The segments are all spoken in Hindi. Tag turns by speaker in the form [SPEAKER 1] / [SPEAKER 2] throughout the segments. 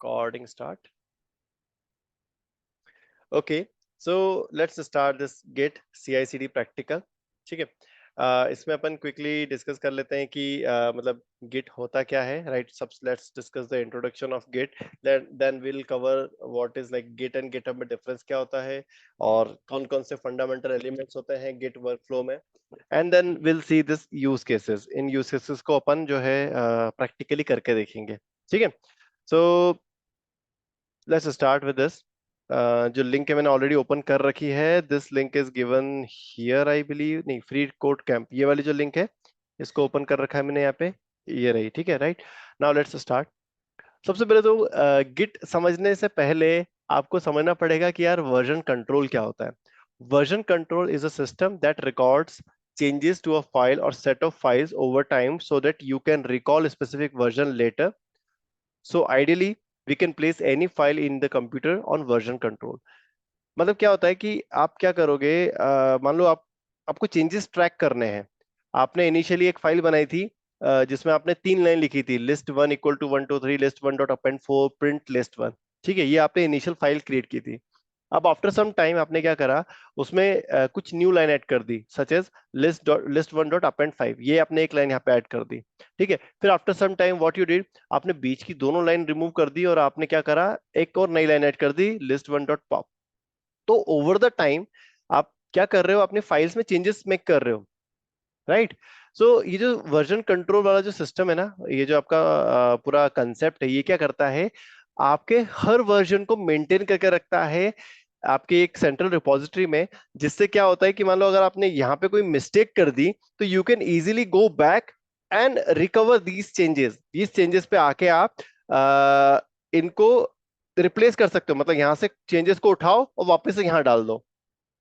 [SPEAKER 1] Recording start. Okay, so let's start this Git CI/CD practical. ठीक है, इसमें अपन क्विकली डिस्कस कर लेते हैं कि मतलब Git होता क्या है, राइट? सब let's discuss the introduction of Git, then will cover what is like Git and GitHub में डिफरेंस क्या होता है और कौन कौन से फंडामेंटल एलिमेंट्स होते हैं Git वर्कफ्लो में, and then will see this use cases. इन यूज केसेस को अपन जो है प्रैक्टिकली करके देखेंगे। ठीक है, so let's start with this. जो लिंक है मैंने ऑलरेडी ओपन कर रखी है। This link is given here I believe, नहीं, फ्री कोड कैंप, ये वाली जो लिंक है इसको ओपन कर रखा है मैंने यहाँ पे, ये रही। ठीक है, राइट। Now let's start. सबसे पहले तो गिट समझने से पहले आपको समझना पड़ेगा कि यार वर्जन कंट्रोल क्या होता है। Version control is a system that records changes to a file or set of files over time so that you can recall a specific version later. So ideally, we can place any file in the computer on version control. मतलब क्या होता है कि आप क्या करोगे, मान लो आपको चेंजेस ट्रैक करने हैं। आपने इनिशियली एक फाइल बनाई थी जिसमें आपने 3 लाइन लिखी थी, list one equal to 1 2 3 list one dot append 4 print list one. ठीक है, ये आपने इनिशियल फाइल क्रिएट की थी। अब आफ्टर सम टाइम आपने क्या करा, उसमें कुछ न्यू लाइन ऐड कर दी, such as list one dot append 5, ये आपने एक लाइन यहाँ पे ऐड कर दी। ठीक है, फिर after some time what you did, आपने बीच की दोनों लाइन रिमूव कर दी और आपने क्या करा, एक और नई लाइन ऐड कर दी, लिस्ट वन डॉट पॉप। तो ओवर द टाइम आप क्या कर रहे हो, अपने फाइल्स में चेंजेस मेक कर रहे हो, राइट? सो ये जो वर्जन कंट्रोल वाला जो सिस्टम है ना, ये जो आपका पूरा कंसेप्ट है, ये क्या करता है, आपके हर वर्जन को मेंटेन करके रखता है आपके एक सेंट्रल रिपोजिटरी में। जिससे क्या होता है कि मान लो अगर आपने यहाँ पे कोई मिस्टेक कर दी तो you can easily go back and recover these changes पे आके आप इनको रिप्लेस कर सकते हो। मतलब यहां से चेंजेस को उठाओ और वापस से यहां डाल दो।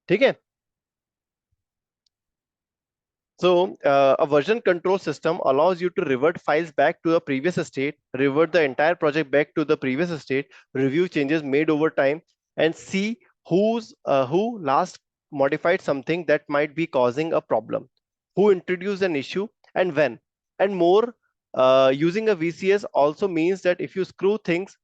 [SPEAKER 1] ठीक है, so a version control system allows you to revert files back to the previous state, revert the entire project back to the previous state, review changes made over time, and see who last modified something that might be causing a problem, who introduced an issue, and when, and more. Using a VCS also means that if you screw things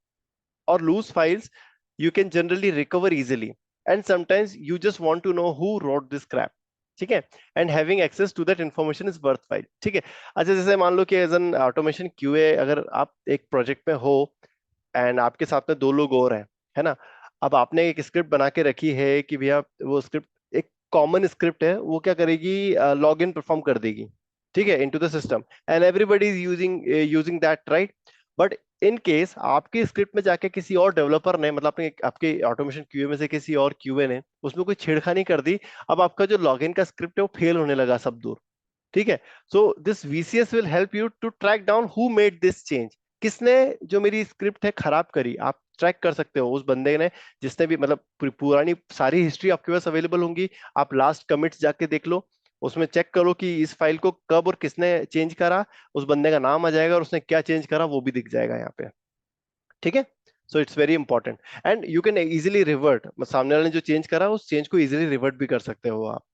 [SPEAKER 1] or lose files, you can generally recover easily. And sometimes you just want to know who wrote this crap. ठीक है, and having access to that information is worthwhile. ठीक है, अच्छा जैसे मान लो कि एज एन ऑटोमेशन क्यूए अगर आप एक प्रोजेक्ट में हो एंड आपके साथ में 2 लोग और हैं, है ना? अब आपने एक स्क्रिप्ट बना के रखी है कि भैया वो स्क्रिप्ट एक कॉमन स्क्रिप्ट है, वो क्या करेगी, लॉग इन परफॉर्म कर देगी, ठीक है, into the system, and everybody is using using that, right? But in case आपकी स्क्रिप्ट में जाके किसी और डेवलपर ने, मतलब आपने आपके ऑटोमेशन क्यूए में से किसी और क्यूए ने उसमें कोई छेड़खानी कर दी, अब आपका जो लॉगिन का स्क्रिप्ट है वो फेल होने लगा सब दूर। ठीक है, so this VCS will help you to track down who made this change, किसने जो मेरी स्क्रिप्ट है खराब करी। आप ट्रैक कर सकते हो उस बंदे ने जिसने भी, मतलब पुरानी सारी हिस्ट्री आपके पास अवेलेबल होंगी। आप लास्ट कमिट्स जाके देख लो, उसमें चेक करो कि इस फाइल को कब और किसने चेंज करा, उस बंदे का नाम आ जाएगा और उसने क्या चेंज करा वो भी दिख जाएगा यहाँ पे। ठीक है, so it's very important and you can easily revert, सामने वाले ने जो चेंज करा उस चेंज को इजिली रिवर्ट भी कर सकते हो आप।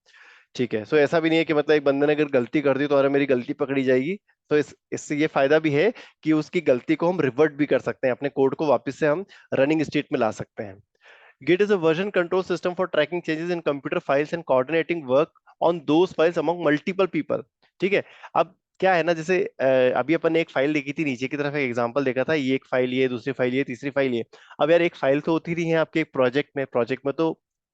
[SPEAKER 1] ठीक है, सो ऐसा भी नहीं है कि मतलब एक बंदे ने अगर गलती कर दी तो अरे मेरी गलती पकड़ी जाएगी। तो इससे ये फायदा भी है कि उसकी गलती को हम रिवर्ट भी कर सकते हैं, अपने कोड को वापस से हम रनिंग स्टेट में ला सकते हैं। Git is a version control system for tracking changes in computer files and coordinating work on those files among multiple people. ठीक है, अब क्या है ना, जैसे अभी अपन ने एक फाइल देखी थी, नीचे की तरफ एक एग्जांपल देखा था, ये एक फाइल, ये दूसरी फाइल, ये तीसरी फाइल, ये। अब यार एक फाइल तो होती नहीं है आपके एक प्रोजेक्ट में तो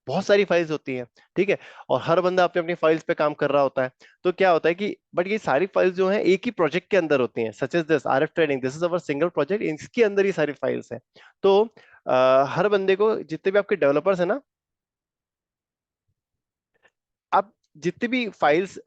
[SPEAKER 1] बहुत सारी फाइल्स होती हैं। ठीक है, और हर बंदा अपने अपनी फाइल्स पे काम कर रहा होता है। तो क्या होता है कि बट ये सारी फाइल्स जो हैं एक ही प्रोजेक्ट के अंदर होती हैं, such as this RF trading, this is our single project, इसके अंदर ही सारी फाइल्स हैं। तो हर बंदे को, जितने भी आपके डेवलपर्स हैं ना, आप जितने भी फाइल्स,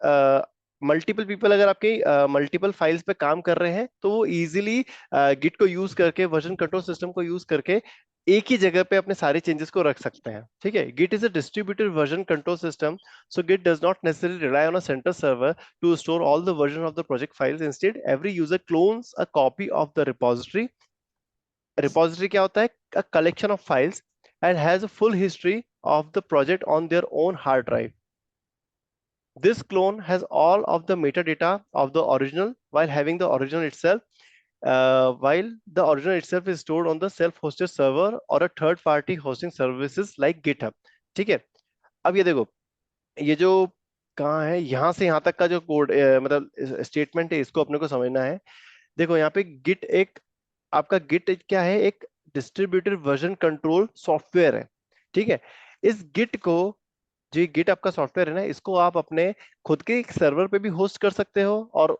[SPEAKER 1] मल्टीपल पीपल अगर आपके मल्टीपल फाइल्स पे काम कर रहे हैं तो वो इजीली गिट को यूज करके, वर्जन कंट्रोल सिस्टम को यूज करके एक ही जगह पे अपने सारे चेंजेस को रख सकते हैं। ठीक है, git is a distributed version control system, so git does not necessarily rely on a central server to store all the version of the project files. Instead every user clones a copy of the repository. Repository क्या होता है, a collection of files and has a full history of the project on their own hard drive. This clone has all of the metadata of the original while having the original itself. while the original itself is stored on the self-hosted server or a third-party hosting services like GitHub. ठीक है, अब ये देखो, ये जो कहाँ है, यहाँ से यहाँ तक का जो कोड मतलब स्टेटमेंट है, इसको अपने को समझना है। देखो यहाँ पे गिट एक, आपका गिट क्या है, एक डिस्ट्रीब्यूटेड वर्जन कंट्रोल सॉफ्टवेयर है। ठीक है, इस गिट को, जो गिट आपका सॉफ्टवेयर है ना, इसको आप अपने खुद के एक सर्वर पे भी होस्ट कर सकते हो, और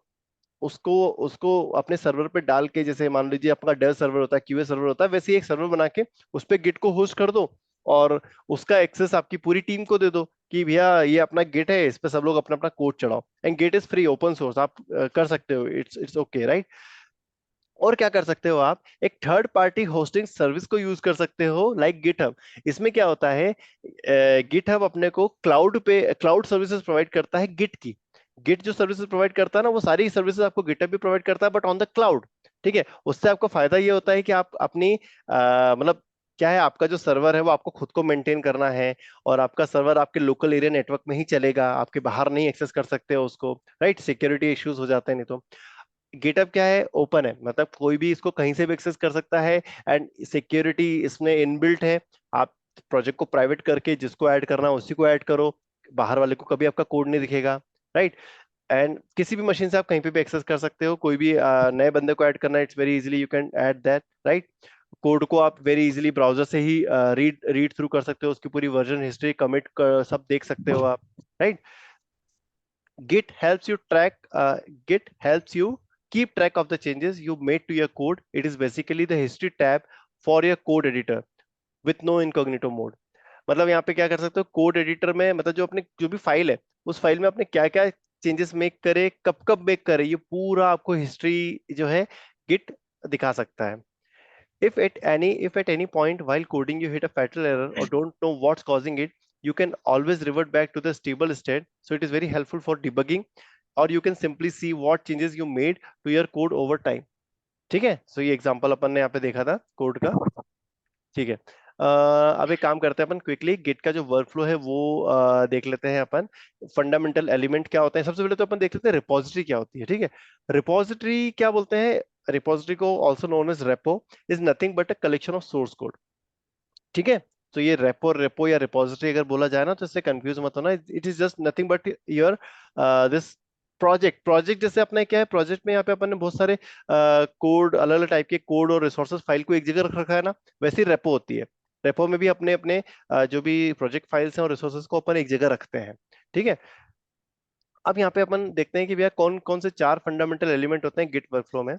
[SPEAKER 1] उसको उसको अपने सर्वर पे डाल के, जैसे मान लीजिए आपका डेव सर्वर होता है, क्यूए सर्वर होता है, वैसे ही एक सर्वर बना के उस पे गिट को होस्ट कर दो, और उसका एक्सेस आपकी पूरी टीम को दे दो कि भैया ये अपना गिट है, इस पे सब लोग अपना अपना कोड चढ़ाओ। And git is free, open source, आप कर सकते हो, इट्स ओके, राइट। और क्या कर सकते हो आप, एक थर्ड पार्टी होस्टिंग सर्विस को यूज कर सकते हो, लाइक गिटहब। इसमें क्या होता है, गिटहब अपने को क्लाउड पे क्लाउड सर्विसेज प्रोवाइड करता है गिट की। गिट जो सर्विसेज प्रोवाइड करता है ना, वो सारी सर्विसेज आपको गिटहब भी प्रोवाइड करता है, बट ऑन द क्लाउड। ठीक है, उससे आपको फायदा ये होता है कि आप अपनी मतलब क्या है, आपका जो सर्वर है वो आपको खुद को मेंटेन करना है, और आपका सर्वर आपके लोकल एरिया नेटवर्क में ही चलेगा, आपके बाहर नहीं एक्सेस कर सकते हो उसको, राइट। सिक्योरिटी इश्यूज हो जाते हैं नहीं तो। गिटअप क्या है, ओपन है, मतलब कोई भी इसको कहीं से भी एक्सेस कर सकता है, एंड सिक्योरिटी इसमें इनबिल्ट है। आप प्रोजेक्ट को प्राइवेट करके जिसको ऐड करना है उसी को ऐड करो, बाहर वाले को कभी आपका कोड नहीं दिखेगा, राइट। एंड किसी भी मशीन से आप कहीं पे भी एक्सेस कर सकते हो, कोई भी नए बंदे को ऐड करना है, it's very easily you can add that, right. Code को आप वेरी इजीली ब्राउजर से ही रीड रीड थ्रू कर सकते हो, उसकी पूरी वर्जन हिस्ट्री, कमिट सब देख सकते हो आप, right. Git helps you track, Git helps you keep track of the changes you made to your code. It is basically the history tab for your code editor with no incognito mode. मतलब यहाँ पे क्या कर सकते हो, कोड एडिटर में, मतलब जो अपने जो भी फाइल है, उस फाइल में आपने क्या क्या चेंजेस मेक करे, कब कब मेक करे, ये पूरा आपको हिस्ट्री जो है गिट दिखा सकता है। If at any point while coding you hit a fatal error or don't know what's causing it, you can always revert back to the stable state. So it is very helpful for debugging, or you can simply see what changes you made to your code over time. ठीक है, सो ये एग्जांपल अपन ने यहाँ पे देखा था कोड का। ठीक है, अब एक काम करते हैं अपन, क्विकली गिट का जो वर्कफ्लो है वो देख लेते हैं अपन। फंडामेंटल एलिमेंट क्या होते हैं, सबसे पहले तो अपन देख लेते हैं रिपोजिटरी क्या होती है। ठीक है, रिपोजिटरी क्या बोलते हैं, रिपोजिटरी को also known as repo, is nothing but a collection of source code. ठीक है, तो ये रेपो रेपो या रिपोजिटरी अगर बोला जाए ना, तो इससे कंफ्यूज मत होना, it is just nothing but your this project. Project जैसे अपने क्या है, प्रोजेक्ट में यहाँ पे अपन ने बहुत सारे कोड, अलग अलग टाइप के कोड और रिसोर्सेज फाइल को एक जगह रख रखा है ना, वैसे ही रेपो होती है। रेपो में भी अपने अपने जो भी प्रोजेक्ट फाइल्स हैं और रिसोर्सेज को अपन एक जगह रखते हैं। ठीक है, अब यहाँ पे अपन देखते हैं कि भैया कौन कौन से चार फंडामेंटल एलिमेंट होते हैं गिट वर्कफ्लो में।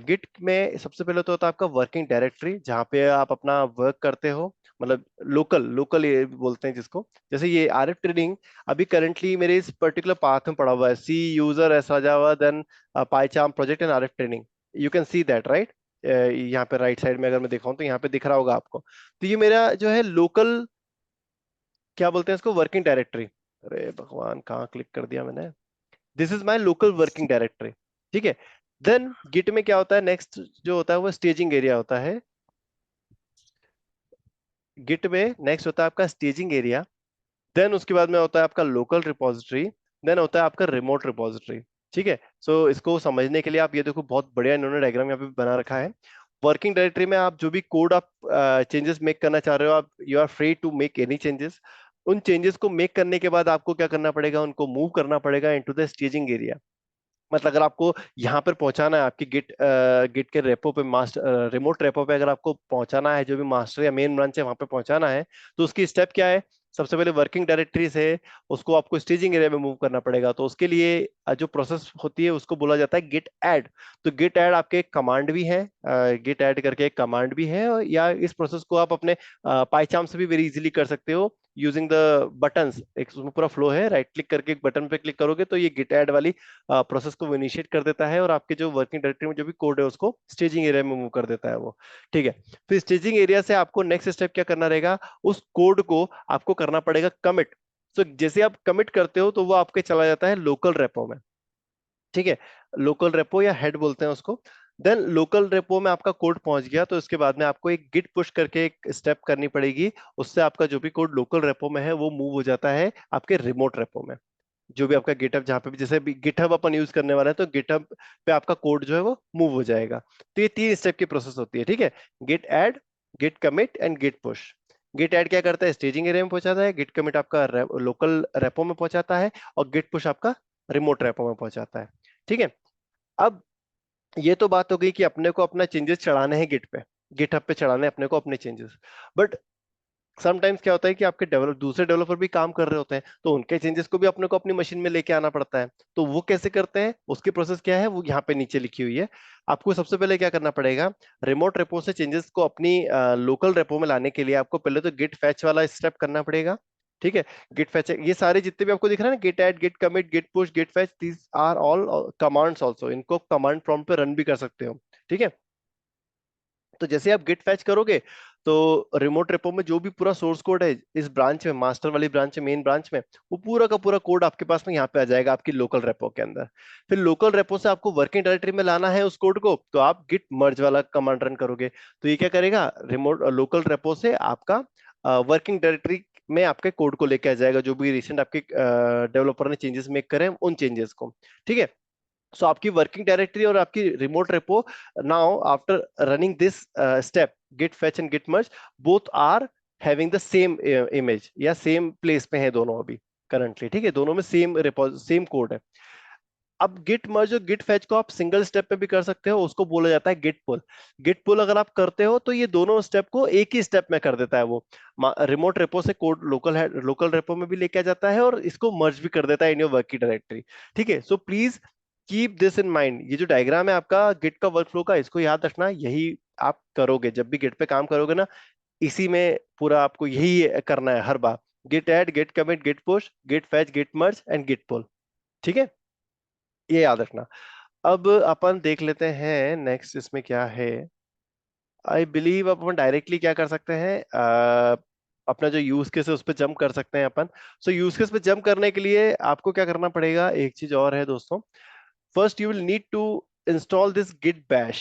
[SPEAKER 1] गिट में सबसे पहले तो होता है आपका वर्किंग डायरेक्टरी, जहाँ पे आप अपना वर्क करते हो, मतलब लोकल लोकल ये बोलते हैं जिसको, जैसे ये आर एफ ट्रेनिंग अभी करंटली मेरे इस पर्टिकुलर पाथ में पड़ा हुआ है, C user S Java then PyCharm project and R F training. You can see that, right. यहाँ पे राइट साइड में अगर मैं दिखाऊं तो यहाँ पे दिख रहा होगा आपको, तो ये मेरा जो है लोकल, क्या बोलते हैं इसको, वर्किंग डायरेक्टरी। अरे भगवान, कहाँ क्लिक कर दिया मैंने, this is my local working directory. ठीक है, देन गिट में क्या होता है, नेक्स्ट जो होता है वो स्टेजिंग एरिया होता है। गिट में नेक्स्ट होता है आपका स्टेजिंग एरिया, देन उसके बाद में होता है आपका लोकल रिपोजिटरी, देन होता है आपका रिमोट रिपोजिटरी। ठीक है, सो इसको समझने के लिए आप ये देखो, बहुत बढ़िया इन्होंने डायग्राम यहाँ पे बना रखा है। वर्किंग डायरेक्टरी में आप जो भी कोड आप चेंजेस मेक करना चाह रहे हो, आप you are free to make any changes. उन चेंजेस को मेक करने के बाद आपको क्या करना पड़ेगा, उनको मूव करना पड़ेगा इनटू द स्टेजिंग एरिया। मतलब अगर आपको यहाँ पर पहुंचाना है, आपकी गिट गिट के रेपो पे, मास्टर रिमोट रेपो पे अगर आपको पहुंचाना है, जो भी मास्टर या मेन ब्रांच है वहां पे पहुंचाना है, तो उसकी स्टेप क्या है, सबसे पहले वर्किंग डायरेक्टरी से उसको आपको स्टेजिंग एरिया में मूव करना पड़ेगा। तो उसके लिए जो प्रोसेस होती है उसको बोला जाता है गिट ऐड। तो गिट ऐड आपके एक कमांड भी है, गिट ऐड करके एक कमांड भी है, या इस प्रोसेस को आप अपने पाइचार्म से भी वेरी इजीली कर सकते हो यूजिंग द बटन्स। एक उसमें पूरा फ्लो है, राइट क्लिक करके एक बटन पे क्लिक करोगे तो ये गिट ऐड वाली प्रोसेस को इनिशिएट कर देता है, और आपके जो वर्किंग डायरेक्टरी में जो भी कोड है उसको स्टेजिंग एरिया में मूव कर देता है वो। ठीक है, फिर स्टेजिंग एरिया से आपको नेक्स्ट स्टेप क्या करना रहेगा, उस कोड को आपको करना पड़ेगा कमिट। तो जैसे आप कमिट करते हो तो वो आपके चला जाता है लोकल रेपो में। ठीक है, लोकल रेपो या हेड बोलते हैं उसको। देन लोकल रेपो में आपका कोड पहुंच गया, तो इसके बाद में आपको एक गिट पुश करके एक स्टेप करनी पड़ेगी, उससे आपका जो भी कोड लोकल रेपो में है वो मूव हो जाता है आपके रिमोट रेपो में। जो भी आपका गिटहब, जहाँ पे भी जैसे भी गिटहब अपन यूज करने वाला है तो गिटहब पे आपका कोड जो है वो मूव हो जाएगा। तो ये 3 स्टेप की प्रोसेस होती है, ठीक है। Git add, git commit and git push. Git add क्या करता है, स्टेजिंग एरिया में पहुंचाता है। गिट कमिट आपका लोकल रेपो में पहुंचाता है। और गिट पुश आपका रिमोट रेपो में पहुंचाता है, ठीक है। अब ये तो बात हो गई कि अपने को अपना चेंजेस चढ़ाने हैं गिट पे, गिटहब पे चढ़ाने हैं अपने को अपने चेंजेस। बट समटाइम्स क्या होता है कि आपके दूसरे डेवलपर भी काम कर रहे होते हैं, तो उनके चेंजेस को भी अपने को अपनी मशीन में लेके आना पड़ता है। तो वो कैसे करते हैं, उसकी प्रोसेस क्या है, वो यहाँ पे नीचे लिखी हुई है। आपको सबसे पहले क्या करना पड़ेगा, रिमोट रेपो से चेंजेस को अपनी लोकल रेपो में लाने के लिए आपको पहले तो गिट फैच वाला स्टेप करना पड़ेगा, ठीक है। गिट फैच, ये सारे जितने भी आपको दिख रहे हैं ना, git add, git commit, git push, git fetch, these are all commands also. इनको कमांड प्रॉम्प्ट पे रन भी कर सकते हो, ठीक है। तो जैसे आप गिट फैच करोगे तो रिमोट रेपो में जो भी पूरा सोर्स कोड है इस ब्रांच में, मास्टर वाली ब्रांच में, मेन ब्रांच में, वो पूरा का पूरा कोड आपके पास में यहाँ पे आ जाएगा आपकी लोकल रेपो के अंदर। फिर लोकल रेपो से आपको वर्किंग डायरेक्टरी में लाना है उस कोड को, तो आप गिट मर्ज वाला कमांड रन करोगे। तो ये क्या करेगा, रिमोट लोकल रेपो से आपका वर्किंग डायरेक्टरी में आपके कोड को लेके आ जाएगा, जो भी रिसेंट आपके डेवलपर ने चेंजेस मेक करे हैं उन चेंजेस को, ठीक है। सो आपकी वर्किंग डायरेक्टरी और आपकी remote repo, now after running this step, git fetch and git merge, both are having the same image या सेम प्लेस पे है दोनों अभी करंटली, ठीक है। दोनों में सेम सेम कोड है। अब गिट मर्ज और गिट फैच को आप सिंगल स्टेप पे भी कर सकते हो, उसको बोला जाता है गिट पुल। गिट पुल अगर आप करते हो तो ये दोनों स्टेप को एक ही स्टेप में कर देता है वो। रिमोट रेपो से कोड लोकल है, लोकल रेपो में भी लेके आ जाता है और इसको मर्ज भी कर देता है इन योर वर्किंग डायरेक्टरी, ठीक है। So please keep this in mind. ये जो डायग्राम है आपका गिट का वर्कफ्लो का, इसको याद रखना। यही आप करोगे जब भी गिट पे काम करोगे ना, इसी में पूरा आपको यही करना है हर बार। Git add, git commit, git push, git fetch, git merge and git pull, ठीक है। ये याद रखना। अब अपन देख लेते हैं नेक्स्ट इसमें क्या है। आई बिलीव अब अपन डायरेक्टली क्या कर सकते हैं, अपना जो यूज केस है उस पर जंप कर सकते हैं अपन। सो यूज केस पे जंप करने के लिए आपको क्या करना पड़ेगा, एक चीज और है दोस्तों। First you will need to install this git bash.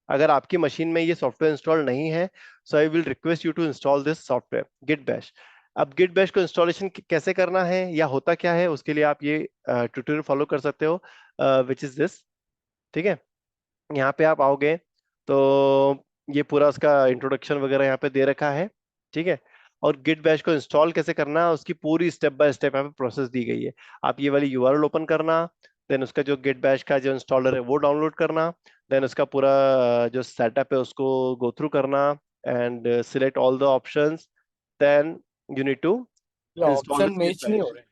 [SPEAKER 1] अगर आपकी मशीन में ये सॉफ्टवेयर इंस्टॉल नहीं है, so I will request you to install this software git bash. अब गिट बैश को इंस्टॉलेशन कैसे करना है या होता क्या है, उसके लिए आप ये ट्यूटोरियल फॉलो कर सकते हो, विच इज दिस, ठीक है। यहाँ पे आप आओगे तो ये पूरा उसका इंट्रोडक्शन वगैरह यहाँ पे दे रखा है, ठीक है। और गिट बैश को इंस्टॉल कैसे करना है उसकी पूरी स्टेप बाय स्टेप यहाँ पे प्रोसेस दी गई है। आप ये वाली यूआरएल ओपन करना, देन उसका जो गिट बैश का जो इंस्टॉलर है वो डाउनलोड करना, देन उसका पूरा जो सेटअप है उसको गो थ्रू करना and select all the options, then you need to
[SPEAKER 2] ये
[SPEAKER 1] install
[SPEAKER 2] option
[SPEAKER 1] this git
[SPEAKER 2] match नहीं हो
[SPEAKER 1] बैश।
[SPEAKER 2] रहे।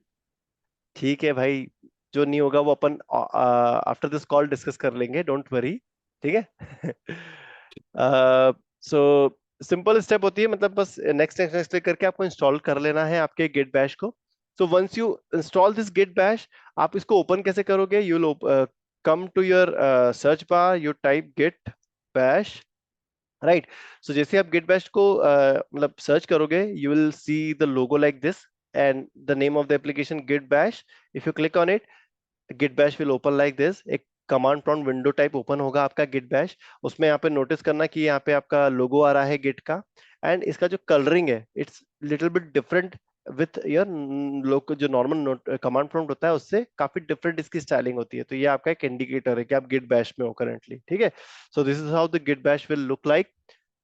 [SPEAKER 1] ठीक है भाई, जो नहीं होगा वो अपन आफ्टर दिस कॉल डिस्कस कर लेंगे, डोंट वरी, ठीक है। सो सिंपल स्टेप होती है, मतलब बस नेक्स्ट नेक्स्ट नेक्स्ट करके आपको इंस्टॉल कर लेना है आपके गिट बैश को। So once you install this git bash, आप इसको ओपन कैसे करोगे, you come to your search bar, you type git bash, right. So जैसे आप गिट बैश को मतलब सर्च करोगे, you will see the logo like this and the name of the application git bash. If you click on it, git bash will open like this. एक command prompt window type open होगा आपका गिट बैश। उसमें यहाँ पे नोटिस करना कि यहाँ पे आपका लोगो आ रहा है गिट का, एंड इसका जो कलरिंग है it's little bit different with your लोग जो नॉर्मल कमांड प्रॉम्प्ट होता है उससे काफी डिफरेंट इसकी स्टाइलिंग होती है। तो ये आपका एक इंडिकेटर है कि आप गिट बैश में हो करंटली, ठीक है। So this is how the git bash will look like.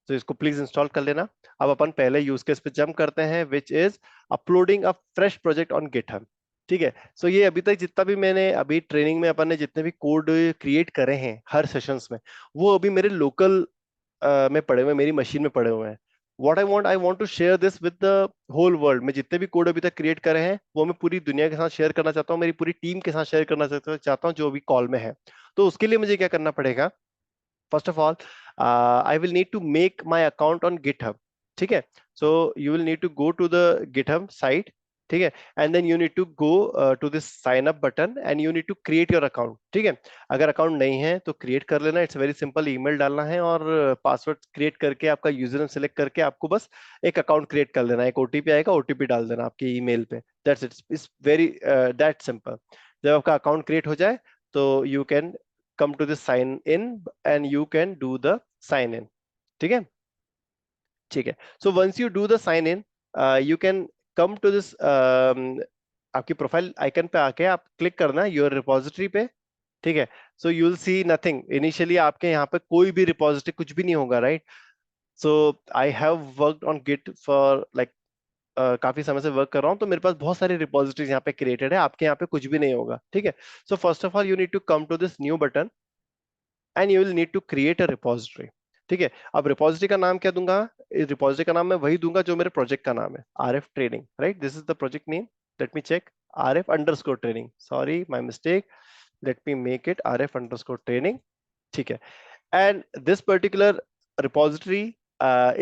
[SPEAKER 1] तो इसको प्लीज इंस्टॉल कर लेना। अब अपन पहले यूज केस पे जंप करते हैं, which is uploading a fresh project on GitHub, ठीक है। सो ये अभी तक जितना भी मैंने अभी ट्रेनिंग में अपन ने जितने भी कोड क्रिएट करे हैं हर सेशंस में, वो अभी मेरे लोकल में पड़े हुए हैं, मेरी मशीन में पड़े हुए हैं। What I want to share this with the whole world. मैं जितने भी कोड अभी तक क्रिएट करे हैं वो मैं पूरी दुनिया के साथ शेयर करना चाहता हूँ, मेरी पूरी टीम के साथ शेयर करना चाहता हूँ जो भी कॉल में है। तो उसके लिए मुझे क्या करना पड़ेगा, first of all, I will need to make my account on GitHub, ठीक है। So you will need to go to the GitHub site, ठीक है, and then you need to go to this sign up button and you need to create your account, ठीक है। अगर अकाउंट नहीं है तो क्रिएट कर लेना, इट्स वेरी सिंपल। ईमेल डालना है और पासवर्ड क्रिएट करके आपका यूजर सेलेक्ट करके आपको बस एक अकाउंट क्रिएट कर लेना है। एक ओटीपी आएगा, ओटीपी डाल देना आपके ईमेल पे, that's it, it's very that simple. जब आपका अकाउंट क्रिएट हो जाए तो you can come to the sign in and you can do the sign in, ठीक है, ठीक है। So once you do the sign in, you can come to this आपकी प्रोफाइल आइकन पे आके आप क्लिक करना योर रिपोजिटरी पे, ठीक है। So you will C nothing initially, आपके यहाँ पे कोई भी रिपोजिटरी कुछ भी नहीं होगा, right. So I have worked on git for like काफी समय से वर्क कर रहा हूँ, तो मेरे पास बहुत सारी रिपोजिटरीज यहाँ पे क्रिएटेड है, आपके यहाँ पे कुछ भी नहीं होगा, ठीक है। So first of all you need to come to this new button and you will need to create a repository, ठीक है। अब रिपोजिटरी का नाम क्या दूंगा? रिपोजिटरी का नाम मैं वही दूंगा जो मेरे प्रोजेक्ट का नाम है, R F training, right. This is the project name. Let me check, R F under score training, sorry my mistake, let me make it R F under score training, ठीक है। And this particular repository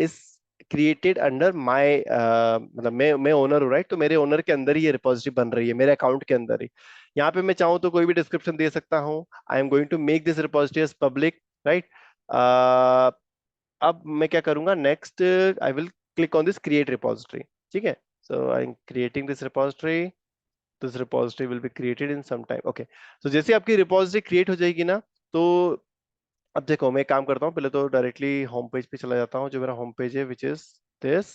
[SPEAKER 1] is created under my, मतलब मैं ओनर हूँ, राइट। तो मेरे ओनर के अंदर ही ये रिपोजिटरी बन रही है, मेरे अकाउंट के अंदर ही। यहाँ पे मैं चाहूँ तो कोई भी डिस्क्रिप्शन दे सकता हूँ। I am going to make this repository as public, right. अब मैं क्या करूंगा next, I will click on this create repository, ठीक है। So I am creating this repository, this repository will be created in some time, okay. तो जैसे आपकी रिपोजिटरी क्रिएट हो जाएगी ना, तो अब देखो मैं एक काम करता हूँ, पहले तो डायरेक्टली होम पेज पे चला जाता हूँ, जो मेरा होम पेज है विच इज दिस,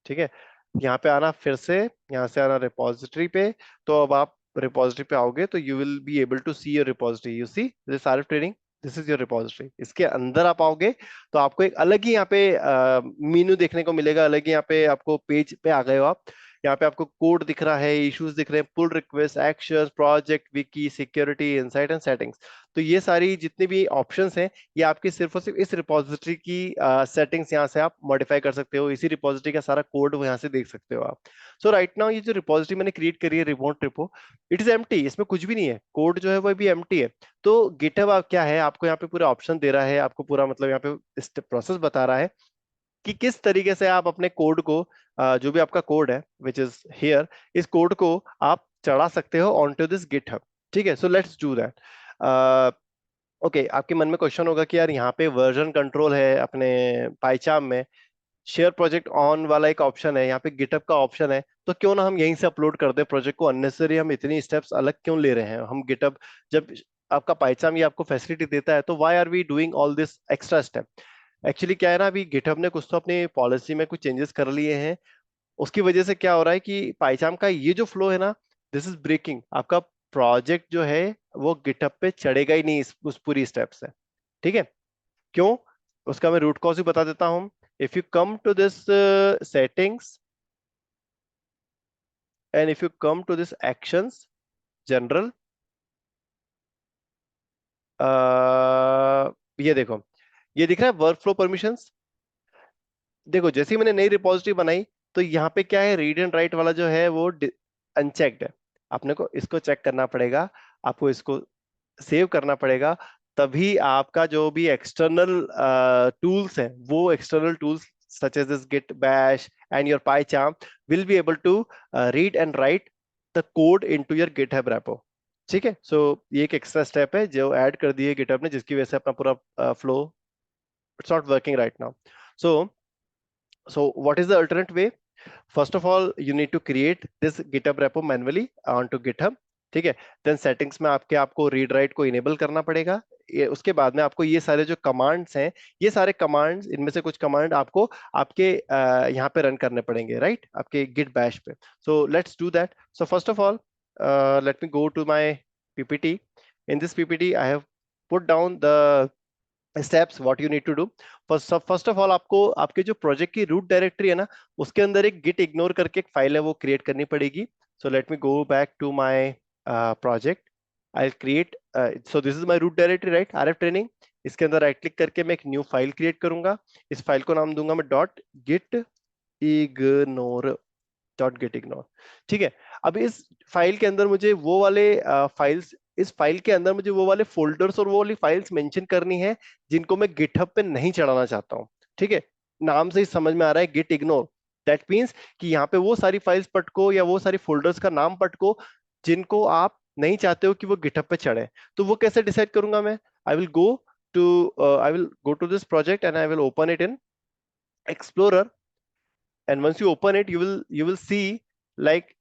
[SPEAKER 1] ठीक है। यहाँ पे आना, फिर से यहाँ से आना रिपोजिटरी पे। तो अब आप रिपोजिटरी पे आओगे तो you will be able to see your repository, you see this R F training, this is your repository. इसके अंदर आप आओगे तो आपको एक अलग ही यहाँ पे मेनू देखने को मिलेगा, अलग ही यहाँ पे आपको पेज पे आ गए हो आप। यहाँ पे आपको कोड दिख रहा है, इश्यूज दिख रहे हैं, pull request, actions, project, wiki, security, insight and settings. तो ये सारी जितनी भी ऑप्शंस हैं, ये आपकी सिर्फ और सिर्फ इस रिपोजिटरी की सेटिंग्स यहाँ से आप मॉडिफाई कर सकते हो, इसी रिपोजिटरी का सारा कोड वो यहाँ से देख सकते हो आप। सो राइट नाउ ये जो रिपोजिटरी मैंने क्रिएट करी है remote repo, it is empty, इसमें कुछ भी नहीं है, कोड जो है वो भी एम्प्टी है। तो गिटहब आप क्या है, आपको यहाँ पे पूरा ऑप्शन दे रहा है, आपको पूरा मतलब यहाँ पे प्रोसेस बता रहा है कि किस तरीके से आप अपने कोड को, जो भी आपका कोड है विच इज हियर, इस कोड को आप चढ़ा सकते हो ऑन टू दिस गिटहब, ठीक है। So let's do that. Okay, आपके मन में क्वेश्चन होगा कि यार यहाँ पे वर्जन कंट्रोल है अपने पाइचाम में, शेयर प्रोजेक्ट ऑन वाला एक ऑप्शन है, यहाँ पे गिटहब का ऑप्शन है, तो क्यों ना हम यहीं से अपलोड कर दें प्रोजेक्ट को, अननेसेसरी हम इतनी स्टेप्स अलग क्यों ले रहे हैं हम गिटहब, जब आपका पाइचाम ये आपको फैसिलिटी देता है, तो why are we doing all this extra step. Actually क्या है ना, अभी गिटहब ने कुछ तो अपनी पॉलिसी में कुछ चेंजेस कर लिए हैं, उसकी वजह से क्या हो रहा है कि पाइचाम का ये जो फ्लो है ना, दिस इज ब्रेकिंग, आपका प्रोजेक्ट जो है वो गिटहब पे चढ़ेगा ही नहीं उस पूरी स्टेप से, ठीक है। क्यों? उसका मैं रूट कॉज भी बता देता हूं। If you come to this settings and if you come to this actions general, ये देखो, ये दिख रहा है वर्क फ्लो परमिशंस। देखो जैसे ही मैंने नई रिपोजिटरी बनाई, तो यहाँ पे क्या है, रीड एंड राइट वाला जो है वो अनचेक्ड है। आपने को इसको चेक करना पड़ेगा, आपको इसको सेव करना पड़ेगा, तभी आपका जो भी एक्सटर्नल टूल्स हैं, वो external tools such as this git bash and your pycharm will be able to read and write the code into your github repo, ठीक है। सो ये एक एक्स्ट्रा स्टेप है जो ऐड कर दी है गिटहब ने, जिसकी वजह से अपना पूरा flow it's not working right now. So what is the alternate way? First of all, you need to create this GitHub repo manually onto GitHub, ठीक है। देन सेटिंग्स में आपको रीड राइट को इनेबल करना पड़ेगा। उसके बाद में आपको ये सारे जो कमांड्स हैं, ये सारे कमांड्स, इनमें से कुछ कमांड आपको आपके यहाँ पे रन करने पड़ेंगे, राइट, आपके गिट बैश पे। So let's do that. So first of all let me go to my PPT. In this PPT I have put down the steps what you need to do. First of all आपको आपके जो प्रोजेक्ट की रूट डायरेक्टरी है ना, उसके अंदर एक गिट इग्नोर करके एक फाइल है, वो क्रिएट करनी पड़ेगी। So let me go back to my project, I create, so this is my root directory, right, R F training. इसके अंदर राइट क्लिक करके मैं एक न्यू फाइल क्रिएट करूंगा। इस फाइल को नाम दूंगा मैं dot git ignore, dot git ignore, ठीक है। अब इस फाइल के अंदर मुझे वो वाले फाइल्स, इस फाइल के अंदर मुझे वो वाले फोल्डर्स और वो वाली फाइल्स मेंशन करनी है जिनको मैं गिटहब पे नहीं चढ़ाना चाहता हूँ, ठीक है। नाम से ही समझ में आ रहा है गिट इग्नोर, दैट मीन्स कि यहाँ पे वो सारी फाइल्स पटको या वो सारी फोल्डर्स का नाम पटको जिनको आप नहीं चाहते हो कि वो गिटहब पे चढ़े। तो वो कैसे डिसाइड करूंगा मैं? I will go to I will go to this project and I will open it in explorer, and once you open it, you will see like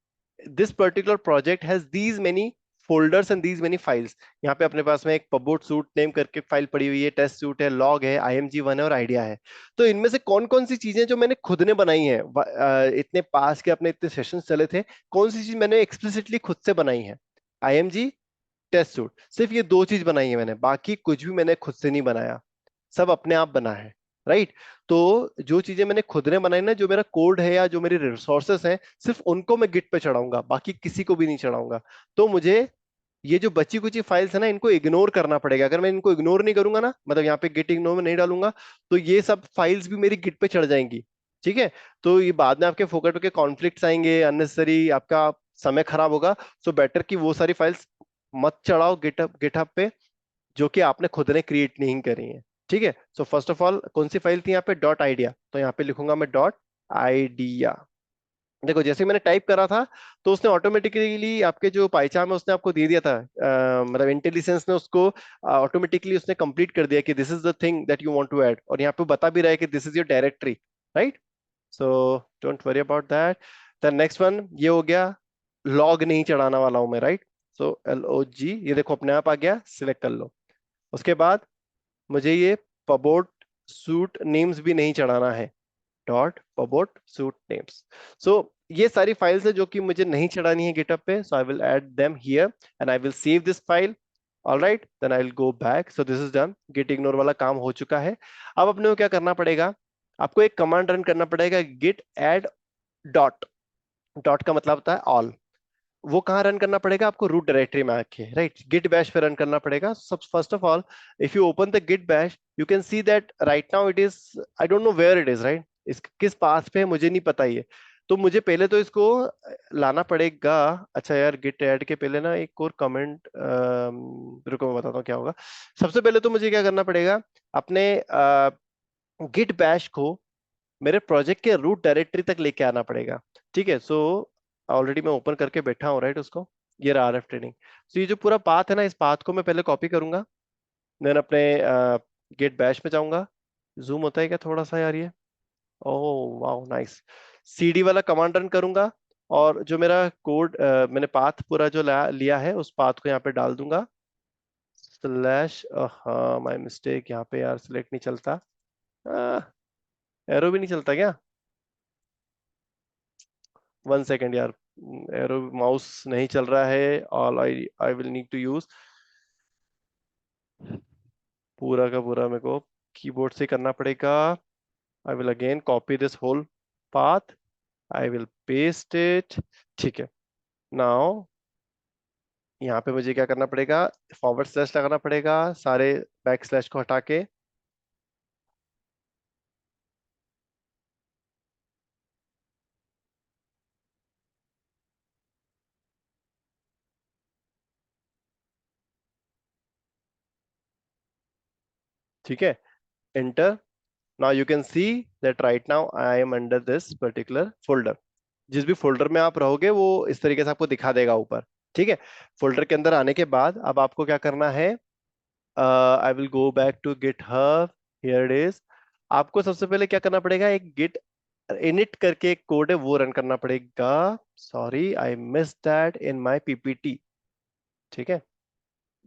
[SPEAKER 1] this particular project has these many folders and these many files. यहाँ पे अपने पास में एक pubboard suite नेम करके फाइल पड़ी हुई है, टेस्ट सूट है, लॉग है, img1 है और आइडिया है। तो इनमें से कौन कौन सी चीजें जो मैंने खुद ने बनाई हैं, इतने पास के अपने इतने सेशंस चले थे, कौन सी चीज मैंने एक्सप्लिसिटली खुद से बनाई है? img, टेस्ट सूट, सिर्फ ये दो चीज बनाई है मैंने, बाकी कुछ भी मैंने खुद से नहीं बनाया, सब अपने आप बना है। राइट। तो जो चीजें मैंने खुद ने बनाई ना, जो मेरा कोड है या जो मेरे रिसोर्सेस हैं, सिर्फ उनको मैं गिट पे चढ़ाऊंगा, बाकी किसी को भी नहीं चढ़ाऊंगा। तो मुझे ये जो बची कुची फाइल्स है ना, इनको इग्नोर करना पड़ेगा। अगर मैं इनको इग्नोर नहीं करूंगा ना, मतलब यहाँ पे गिट इग्नोर में नहीं डालूंगा, तो ये सब फाइल्स भी मेरी गिट पे चढ़ जाएंगी। ठीक है। तो ये बाद में आपके फोकट के कॉन्फ्लिक्ट्स आएंगे, अननेसेसरी आपका समय खराब होगा। सो बेटर कि वो सारी फाइल्स मत चढ़ाओ गिटहब पे, जो कि आपने खुद ने क्रिएट नहीं करी है। ठीक है। सो फर्स्ट ऑफ ऑल कौन सी फाइल थी यहाँ पे? Dot idea. तो यहाँ पे लिखूंगा मैं डॉट आइडिया। देखो जैसे ही मैंने टाइप करा था, तो उसने ऑटोमेटिकली आपके जो पाइचार्म है उसने आपको दे दिया था, मतलब इंटेलिजेंस ने उसको ऑटोमेटिकली उसने कंप्लीट कर दिया कि this is the thing that you want to add, और यहाँ पे बता भी रहा है कि this is your directory. Right. So don't worry about that. The next one ये हो गया, लॉग नहीं चढ़ाना वाला हूं मैं। राइट। सो LOG, ये देखो अपने आप आ गया, सिलेक्ट कर लो। उसके बाद मुझे ये पबोट सूट नेम्स भी नहीं चढ़ाना है, डॉट पबोट सूट नेम्स। सो ये सारी फाइल्स है जो कि मुझे नहीं चढ़ानी है गिटहब पे, so I will add them here and I will save this file. All right, then I will go back. So this is done, git ignore वाला काम हो चुका है। अब अपने को क्या करना पड़ेगा? आपको एक कमांड रन करना पड़ेगा, गिट ऐड डॉट। डॉट का मतलब होता है ऑल। वो कहाँ रन करना पड़ेगा आपको? रूट डायरेक्टरी में आके। राइट। गिट बैश पे रन करना पड़ेगा। सब first of all, if you open the git bash, you can see that right now it is, I don't know where it is. Right. इस किस पाथ पे है मुझे नहीं पता ये। तो मुझे पहले तो इसको लाना पड़ेगा। अच्छा यार, गिट ऐड के पहले ना एक और कमेंट, रुको मैं बताता हूँ क्या होगा। सबसे पहले तो मुझे क्या करना पड़ेगा, अपने गिट बैश को मेरे प्रोजेक्ट के रूट डायरेक्टरी तक लेके आना पड़ेगा। ठीक है। सो ऑलरेडी मैं ओपन करके बैठा हूँ। राइट। उसको, ये रहा RF ट्रेनिंग। तो ये जो पूरा पाथ है ना, इस पाथ को मैं पहले कॉपी करूंगा, देन अपने गेट बैश में जाऊंगा। जूम होता है क्या थोड़ा सा यार ये? Oh wow nice. CD वाला कमांड रन करूंगा, और जो मेरा कोड, मैंने पाथ पूरा जो लिया है, उस पाथ को यहाँ पे डाल दूंगा। स्लैश, हाँ माय मिस्टेक, यहाँ पे यार सिलेक्ट नहीं चलता, एरो भी नहीं चलता क्या? 1 सेकेंड यार, एरो माउस नहीं चल रहा है। All I I will need to use पूरा का पूरा, मेरे को कीबोर्ड से करना पड़ेगा। I will again copy this whole path, I will paste it. ठीक है। नाउ यहाँ पे मुझे क्या करना पड़ेगा? फॉरवर्ड स्लैश लगाना पड़ेगा, सारे बैक स्लैश को हटा के। ठीक है। Enter. Now you can see that right now I am under this particular folder. जिस भी फोल्डर में आप रहोगे वो इस तरीके से आपको दिखा देगा ऊपर। ठीक है। फोल्डर के अंदर आने के बाद अब आपको क्या करना है? I will go back to GitHub, here it is. आपको सबसे पहले क्या करना पड़ेगा? एक गिट इनिट करके एक कोड है, वो रन करना पड़ेगा। Sorry I miss that in my PPT। ठीक है।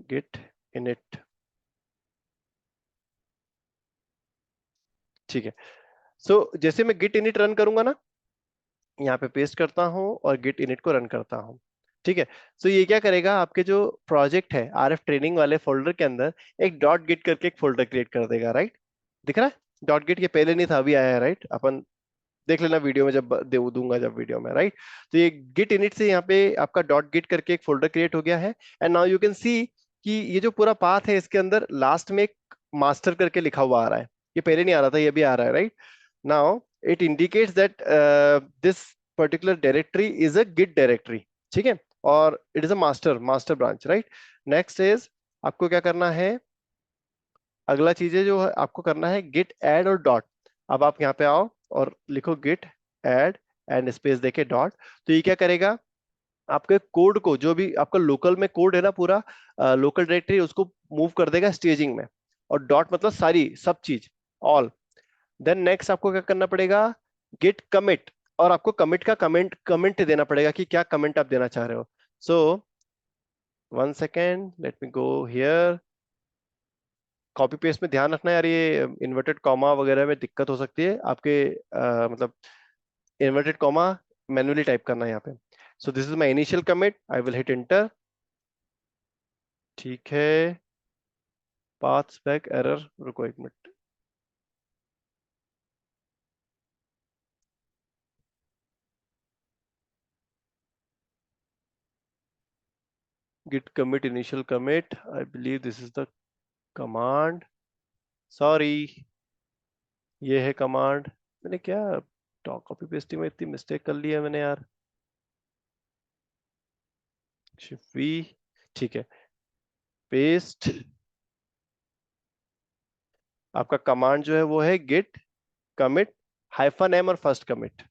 [SPEAKER 1] Git init. ठीक है। सो जैसे मैं गिट इनिट रन करूंगा ना, यहाँ पे पेस्ट करता हूँ और गिट इनिट को रन करता हूँ। ठीक है। सो ये क्या करेगा, आपके जो प्रोजेक्ट है RF ट्रेनिंग वाले फोल्डर के अंदर एक डॉट गिट करके एक फोल्डर क्रिएट कर देगा। राइट। दिख रहा है? डॉट गिट, ये पहले नहीं था, अभी आया है। राइट। अपन देख लेना वीडियो में जब दूंगा जब वीडियो में। राइट। तो ये गिट इनिट से यहाँ पे आपका डॉट गिट करके एक फोल्डर क्रिएट हो गया है। एंड नाउ यू कैन सी कि ये जो पूरा पाथ है, इसके अंदर लास्ट में एक मास्टर करके लिखा हुआ आ रहा है। ये पहले नहीं आ रहा था, ये भी आ रहा है। Right. Now it indicates that this particular directory is a git directory. ठीक है। और it is a master branch. Right. Next is, आपको क्या करना है? अगला चीज है जो आपको करना है, गिट ऐड और डॉट। अब आप यहाँ पे आओ और लिखो गिट ऐड एंड स्पेस देके डॉट। तो ये क्या करेगा, आपके कोड को, जो भी आपका लोकल में कोड है ना पूरा, लोकल डायरेक्टरी, उसको मूव कर देगा स्टेजिंग में। और डॉट मतलब सारी सब चीज, ऑल। देन नेक्स्ट आपको क्या करना पड़ेगा? Git commit. और आपको कमिट का कमेंट कमेंट देना पड़ेगा कि क्या कमेंट आप देना चाह रहे हो। So one second, late me go here. Copy paste में ध्यान रखना यार, ये इन्वर्टेड कॉमा वगैरह में दिक्कत हो सकती है आपके, मतलब इन्वर्टेड कॉमा मैन्युअली टाइप करना है यहाँ पे। सो this is my initial commit, I will hit enter. ठीक है, पाथ्स बैक एरर, रुको एक minute. git commit initial commit, I believe this is the command, sorry, ये है कमांड। मैंने क्या कॉपी पेस्टिंग में इतनी मिस्टेक कर ली है मैंने यार। शिफ्ट वी, ठीक है, पेस्ट। आपका कमांड जो है वो है गिट कमिट हाइफन एम और फर्स्ट कमिट।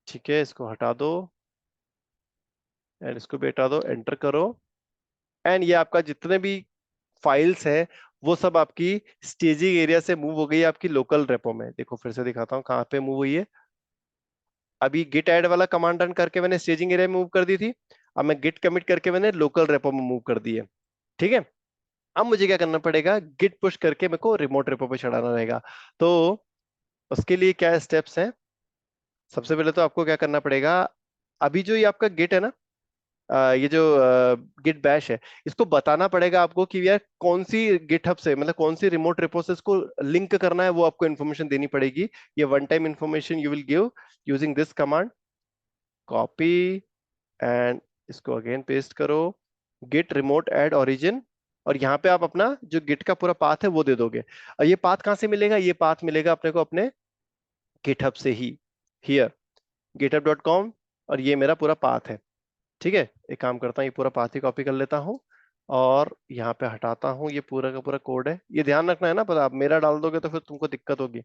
[SPEAKER 1] ठीक है, इसको हटा दो एंड इसको भी हटा दो, एंटर करो। एंड ये आपका जितने भी फाइल्स हैं वो सब आपकी स्टेजिंग एरिया से मूव हो गई है आपकी लोकल रेपो में। देखो फिर से दिखाता हूँ कहाँ पे मूव हुई है। अभी गिट ऐड वाला कमांड रन करके मैंने स्टेजिंग एरिया में मूव कर दी थी। अब मैं गिट कमिट करके मैंने लोकल रेपो में मूव कर दी है। ठीक है, अब मुझे क्या करना पड़ेगा, गिट पुश करके मेरे को रिमोट रेपो पे चढ़ाना रहेगा। तो उसके लिए क्या स्टेप्स हैं? सबसे पहले तो आपको क्या करना पड़ेगा, अभी जो ये आपका गिट है ना, ये जो गिट बैश है, इसको बताना पड़ेगा आपको कि यार कौन सी गिटहब से, मतलब कौन सी रिमोट रिपोजिटरीज को लिंक करना है, वो आपको इन्फॉर्मेशन देनी पड़ेगी। ये one time information you will give using this command, copy and इसको अगेन पेस्ट करो, गिट रिमोट एड ओरिजिन। और यहाँ पे आप अपना जो गिट का पूरा पाथ है वो दे दोगे। और ये पाथ कहाँ से मिलेगा? ये पाथ मिलेगा अपने को अपने गिटहब से ही, हियर github.com, और ये मेरा पूरा पाथ है। ठीक है, एक काम करता हूँ, ये पूरा पाथ ही कॉपी कर लेता हूँ और यहाँ पे हटाता हूँ। ये पूरा का पूरा कोड है, ये ध्यान रखना है ना, पर आप मेरा डाल दोगे तो फिर तुमको दिक्कत होगी।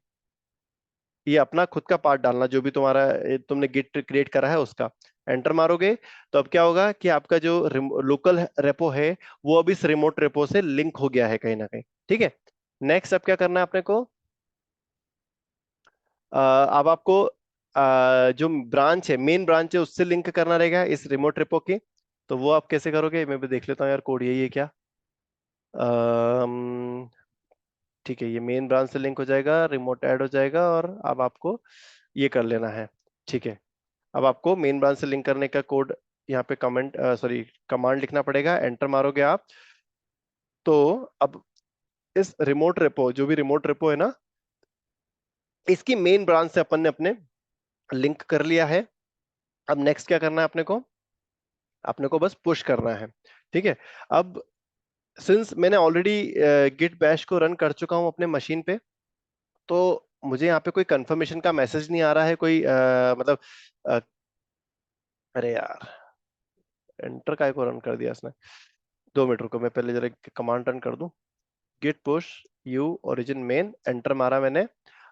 [SPEAKER 1] ये अपना खुद का पार्ट डालना, जो भी तुम्हारा तुमने गिट क्रिएट करा है उसका। एंटर मारोगे तो अब क्या होगा कि आपका जो लोकल रेपो है वो अब इस रिमोट रेपो से लिंक हो गया है कहीं ना कहीं। ठीक है, नेक्स्ट अब क्या करना है अपने को, अब आपको जो ब्रांच है, मेन ब्रांच है, उससे लिंक करना रहेगा इस रिमोट रेपो की। तो वो आप कैसे करोगे, मैं भी देख लेता हूँ यार, कोड यही है क्या। अम्म, ठीक है, ये मेन ब्रांच से लिंक हो जाएगा, रिमोट ऐड हो जाएगा, और अब आपको ये कर लेना है। ठीक है, अब आपको मेन ब्रांच से लिंक करने का कोड यहाँ पे कमेंट सॉरी कमांड लिखना पड़ेगा, एंटर मारोगे आप। तो अब इस रिमोट रेपो, जो भी रिमोट रेपो है ना, इसकी मेन ब्रांच से अपन ने अपने लिंक कर लिया है। अब नेक्स्ट क्या करना है अपने को बस पुश करना है। ठीक है, अब सिंस मैंने ऑलरेडी गिट बैश को रन कर चुका हूं अपने मशीन पे, तो मुझे यहाँ पे कोई कंफर्मेशन का मैसेज नहीं आ रहा है, कोई मतलब अ, अरे यार, एंटर काय को रन कर दिया इसने। 2 मिनट रुको, मैं पहले जरा कमांड रन कर दूं। Git push u origin main, enter मारा मैंने।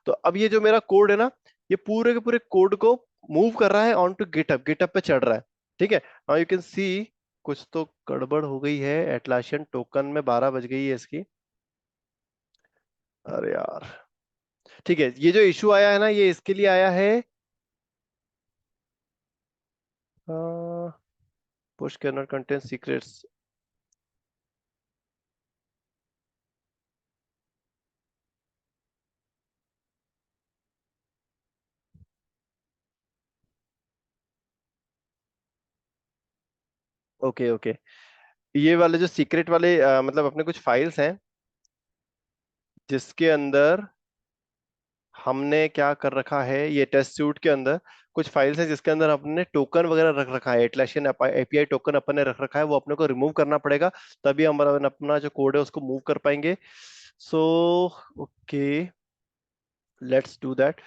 [SPEAKER 1] तो अब ये जो मेरा कोड है ना, ये पूरे के पूरे कोड को मूव कर रहा है ऑन टू गिटहब, गिटहब पे चढ़ रहा है। ठीक है, नाउ यू कैन सी कुछ तो गड़बड़ हो गई है। एटलासियन टोकन में 12 बज गई है इसकी। अरे यार, ठीक है, ये जो इशू आया है ना, ये इसके लिए आया है, push can not contain secrets. Okay okay, ये वाले जो सीक्रेट वाले मतलब अपने कुछ फाइल्स हैं जिसके अंदर हमने क्या कर रखा है, ये टेस्ट सूट के अंदर कुछ फाइल्स हैं जिसके अंदर हमने टोकन वगैरह रख रखा है, एटलासियन एपीआई टोकन अपन ने रख रखा है, वो अपने को रिमूव करना पड़ेगा, तभी हम अपना जो कोड है उसको मूव कर पाएंगे। So okay, let's do that.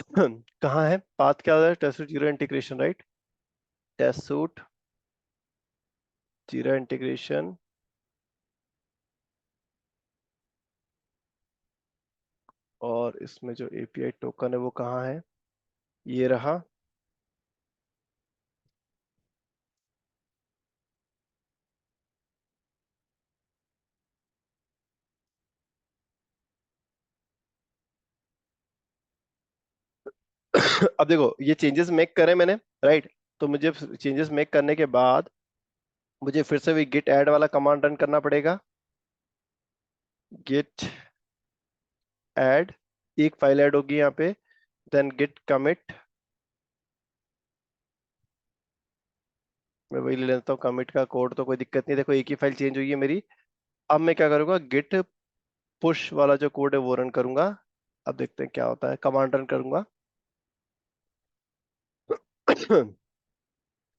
[SPEAKER 1] कहाँ है पाथ, क्या है, test suite zero integration, right, test suite zero integration, और इसमें जो एपीआई टोकन है वो कहाँ है, ये रहा। अब देखो, ये चेंजेस मेक करे मैंने, राइट, तो मुझे चेंजेस मेक करने के बाद मुझे फिर से भी git add वाला कमांड रन करना पड़ेगा। git add, एक फाइल ऐड होगी यहाँ पे, देन git commit, मैं वही ले लेता हूँ कमिट का कोड, तो कोई दिक्कत नहीं, देखो एक ही फाइल चेंज हुई है मेरी। अब मैं क्या करूंगा, गिट पुश वाला जो कोड है वो रन करूंगा। अब देखते हैं क्या होता है, कमांड रन करूंगा।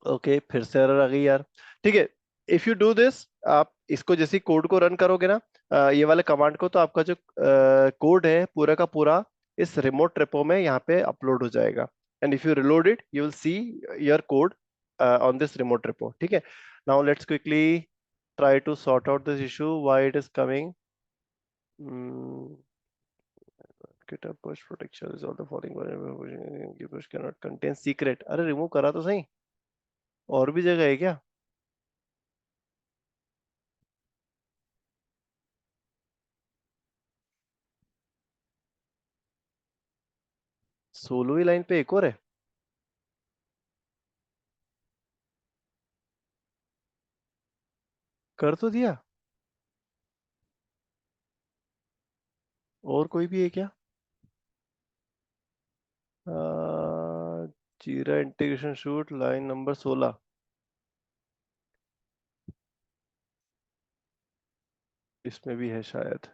[SPEAKER 1] ओके, फिर से एरर आ गई यार। ठीक है, इफ यू डू दिस, आप इसको जैसे कोड को रन करोगे ना, ये वाले कमांड को, तो आपका जो कोड है पूरा का पूरा इस रिमोट रेपो में यहाँ पे अपलोड हो जाएगा। And if you reload it, you will see your code on this remote repo. ठीक है, now let's quickly try to sort out this issue why it is coming. GitHub push protection is all the following push cannot contain secret. अरे रिमूव करा तो सही, और भी जगह है क्या? सोलो ही लाइन पे एक और है? कर तो दिया, और कोई भी है क्या? जीरा इंटीग्रेशन शूट लाइन नंबर 16, इसमें भी है शायद।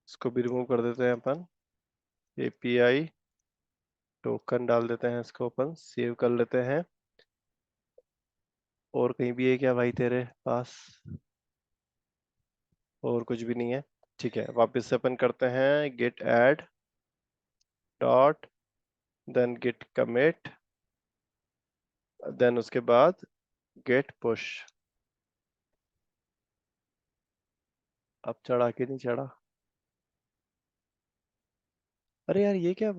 [SPEAKER 1] इसको भी रिमूव कर देते हैं अपन। एपीआई टोकन डाल देते हैं, इसको अपन सेव कर लेते हैं। और कहीं भी है क्या भाई तेरे पास? और कुछ भी नहीं है। ठीक है, वापस से अपन करते हैं git add dot, then git commit, then उसके बाद git push। अब चढ़ा के नहीं चढ़ा? अरे यार ये क्या,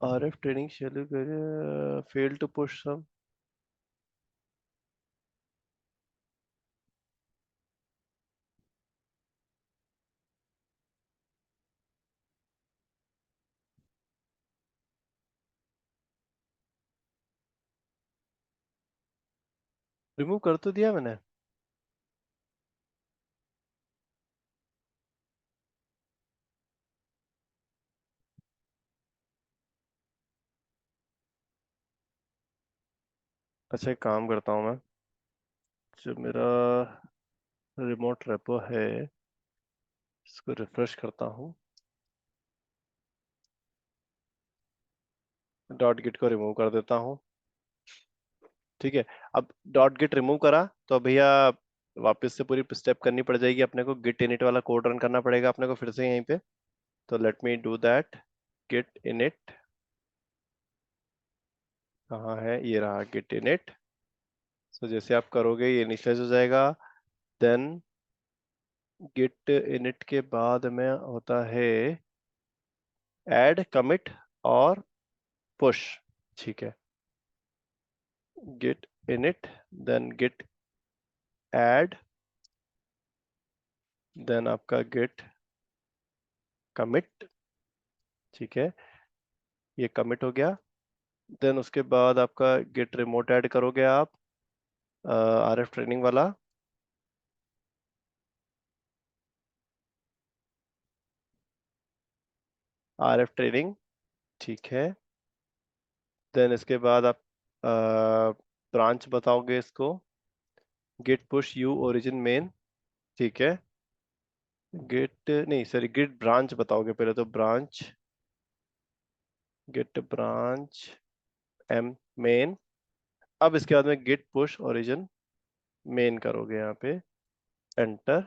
[SPEAKER 1] RF training schedule fail to push some. Remove कर तो दिया मैंने। अच्छा एक काम करता हूँ मैं, जो मेरा रिमोट रेपो है इसको रिफ्रेश करता हूँ, डॉट गिट को रिमूव कर देता हूँ। ठीक है, अब डॉट गिट रिमूव करा तो भैया वापस से पूरी स्टेप करनी पड़ जाएगी अपने को, गिट इनिट वाला कोड रन करना पड़ेगा अपने को फिर से यहीं पे। तो let me do that. Git init कहाँ है, ये रहा गिट इनिट। सो जैसे आप करोगे ये इनिशियलाइज हो जाएगा, देन गिट इनिट के बाद में होता है ऐड कमिट और पुश। ठीक है, git init, then git add, then आपका गिट कमिट। ठीक है, ये कमिट हो गया। देन उसके बाद आपका गिट रिमोट ऐड करोगे आप, RF ट्रेनिंग वाला। RF ट्रेनिंग, ठीक है। देन इसके बाद आप ब्रांच बताओगे इसको, git push u origin main. ठीक है, गिट नहीं सॉरी गिट ब्रांच बताओगे पहले, तो branch, git branch M main. अब इसके बाद में गिट पुश ओरिजिन मेन करोगे यहाँ पे, एंटर।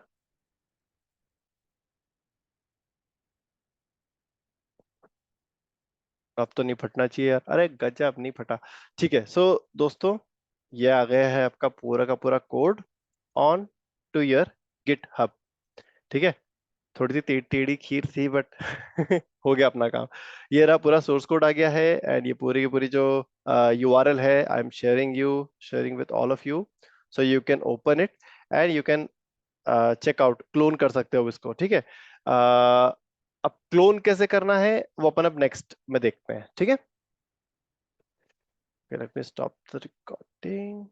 [SPEAKER 1] अब तो नहीं फटना चाहिए यार, अरे गजब नहीं फटा। ठीक है, सो दोस्तों ये आ गया है आपका पूरा का पूरा code on to your GitHub. ठीक है, थोड़ी सी टेढ़ी खीर थी बट हो गया अपना काम। ये रहा पूरा सोर्स कोड आ गया है, एंड ये पूरी की पूरी जो URL है, I am sharing with all of you, so you can open it and you can checkout clone कर सकते हो इसको, ठीक है। अब क्लोन कैसे करना है वो अपन अब नेक्स्ट में देखते हैं, ठीक है। Let me stop the recording.